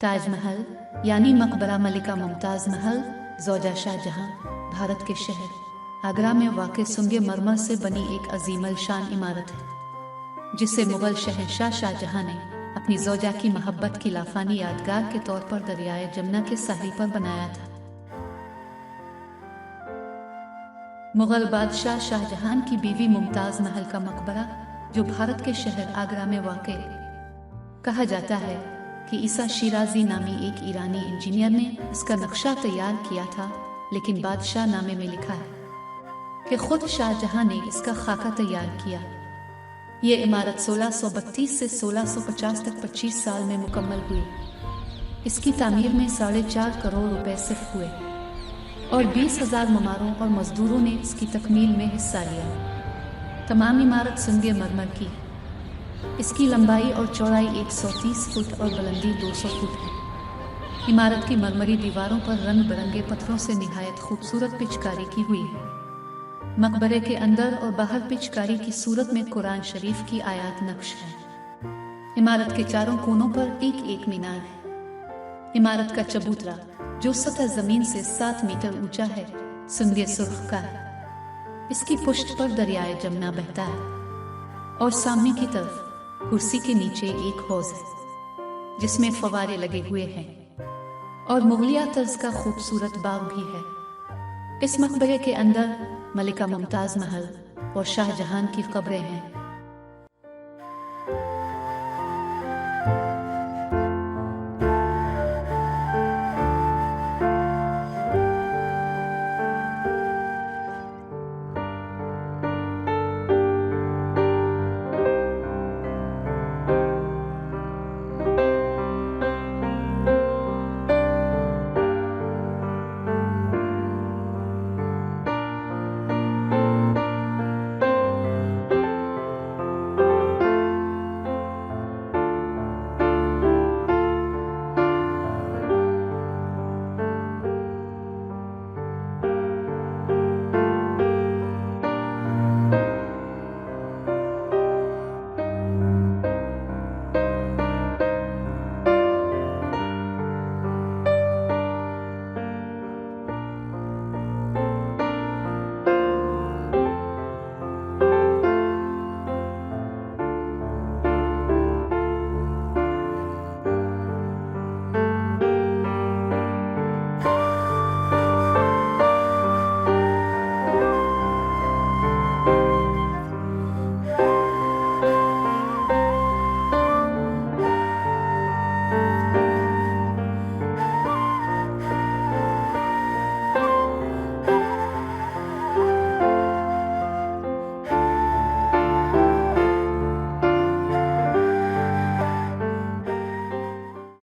ताज महल यानी मकबरा मलिका मुमताज़ महल ज़ौजा शाहजहां भारत के शहर आगरा में वाक़ संगमरमर से बनी एक अजीम शान इमारत है, जिसे मुग़ल शहंशाह शाहजहां ने अपनी ज़ौजा की मोहब्बत की लाफानी यादगार के तौर पर दरियाए जमुना के साहिल पर बनाया था। मुग़ल बादशाह शाहजहां की बीवी मुमताज़ महल का मकबरा, जो भारत के शहर आगरा में वाक़ कहा जाता है कि ईसा शिराजी नामी एक ईरानी इंजीनियर ने इसका नक्शा तैयार किया था, लेकिन बादशाह नामे में लिखा है कि खुद शाहजहां ने इसका खाका तैयार किया। ये इमारत 1632 से 1650 तक 25 साल में मुकम्मल हुई। इसकी तामीर में 4.5 करोड़ रुपए सिर्फ हुए और 20,000 ममारों और मजदूरों ने इसकी तकमील में हिस्सा लिया। तमाम इमारत संगमरमर की, इसकी लंबाई और चौड़ाई 130 फुट और बुलंदी 200 फुट है। इमारत की मरमरी दीवारों पर रंग बिरंगे पत्थरों से निहायत खूबसूरत पिचकारी की हुई है। मकबरे के अंदर और बाहर पिचकारी की सूरत में कुरान शरीफ की आयत नक्श है। इमारत के चारों कोनों पर एक एक मीनार है। इमारत का चबूतरा, जो सतह जमीन से 7 मीटर ऊंचा है, सुनगे सुर्ख का है। इसकी पुष्ट पर दरियाए जमुना बहता है और सामने की तरफ कुर्सी के नीचे एक हौज है, जिसमें फवारे लगे हुए हैं और मुगलिया तर्ज का खूबसूरत बाग भी है। इस मकबरे के अंदर मलिका मुमताज़ महल और शाहजहां की कब्रें हैं।